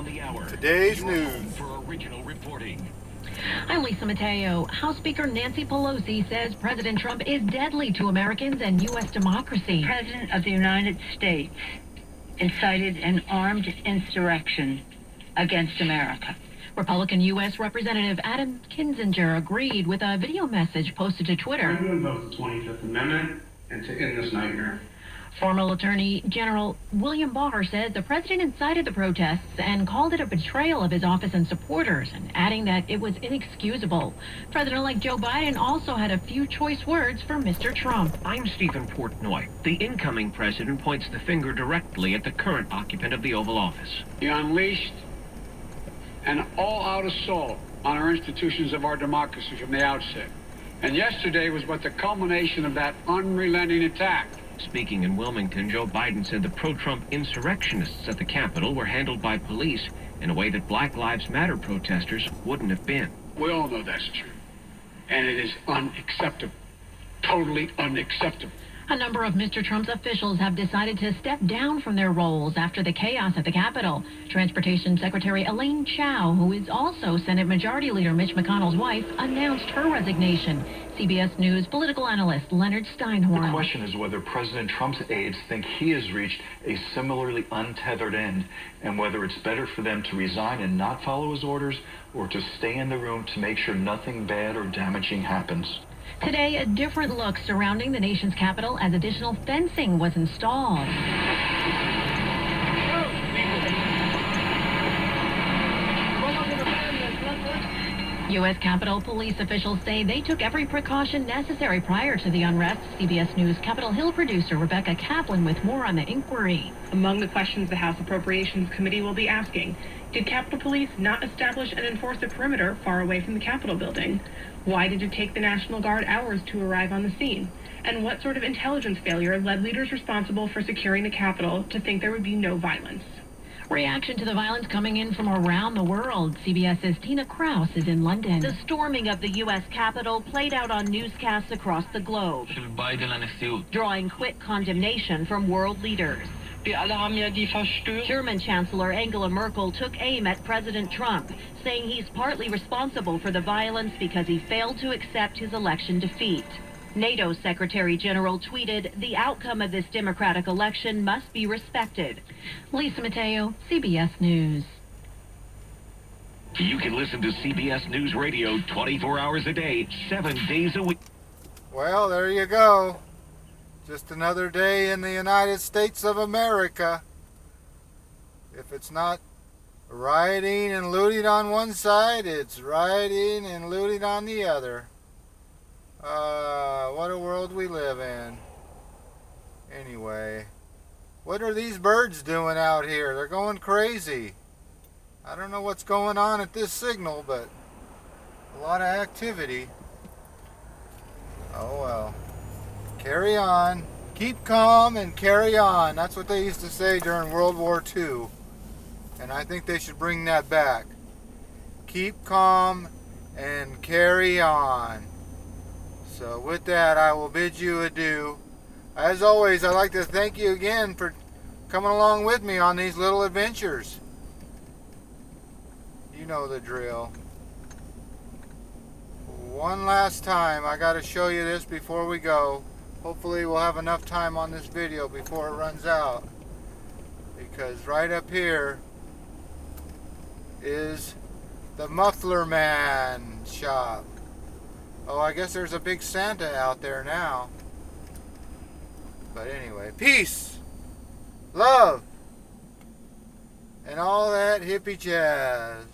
on the hour. Today's Your news. home for original reporting. I'm Lisa Mateo. House Speaker Nancy Pelosi says President Trump is deadly to Americans and U.S. democracy. The President of the United States incited an armed insurrection against America. Republican U.S. Representative Adam Kinzinger agreed with a video message posted to Twitter. I'm going to invoke the 25th Amendment and to end this nightmare. Former Attorney General William Barr said the president incited the protests and called it a betrayal of his office and supporters, and adding that it was inexcusable. President-elect Joe Biden also had a few choice words for Mr. Trump. I'm Stephen Portnoy. The incoming president points the finger directly at the current occupant of the Oval Office. You unleashed an all-out assault on our institutions of our democracy from the outset. And yesterday was but the culmination of that unrelenting attack. Speaking in Wilmington, Joe Biden said the pro-Trump insurrectionists at the Capitol were handled by police in a way that Black Lives Matter protesters wouldn't have been. We all know that's true. And it is unacceptable. Totally unacceptable. A number of Mr. Trump's officials have decided to step down from their roles after the chaos at the Capitol. Transportation Secretary Elaine Chao, who is also Senate Majority Leader Mitch McConnell's wife, announced her resignation. CBS News political analyst Leonard Steinhorn. The question is whether President Trump's aides think he has reached a similarly untethered end, and whether it's better for them to resign and not follow his orders, or to stay in the room to make sure nothing bad or damaging happens. Today, a different look surrounding the nation's capital as additional fencing was installed. U.S. Capitol Police officials say they took every precaution necessary prior to the unrest. CBS News Capitol Hill producer Rebecca Kaplan with more on the inquiry. Among the questions the House Appropriations Committee will be asking, did Capitol Police not establish and enforce a perimeter far away from the Capitol building? Why did it take the National Guard hours to arrive on the scene? And what sort of intelligence failure led leaders responsible for securing the Capitol to think there would be no violence? Reaction to the violence coming in from around the world. CBS's Tina Kraus is in London. The storming of the U.S. Capitol played out on newscasts across the globe, drawing quick condemnation from world leaders. German Chancellor Angela Merkel took aim at President Trump, saying he's partly responsible for the violence because he failed to accept his election defeat. NATO Secretary General tweeted, the outcome of this democratic election must be respected. Lisa Mateo, CBS News. You can listen to CBS News Radio 24 hours a day, 7 days a week. Well, there you go. Just another day in the United States of America. If it's not rioting and looting on one side, it's rioting and looting on the other. What a world we live in. Anyway, what are these birds doing out here? They're going crazy. I don't know what's going on at this signal, but a lot of activity. Oh well. Carry on. Keep calm and carry on. That's what they used to say during World War II. And I think they should bring that back. Keep calm and carry on. So with that, I will bid you adieu. As always, I'd like to thank you again for coming along with me on these little adventures. You know the drill. One last time, I got to show you this before we go. Hopefully we'll have enough time on this video before it runs out. Because right up here is the Muffler Man shop. Oh, I guess there's a big Santa out there now. But anyway, peace, love, and all that hippie jazz.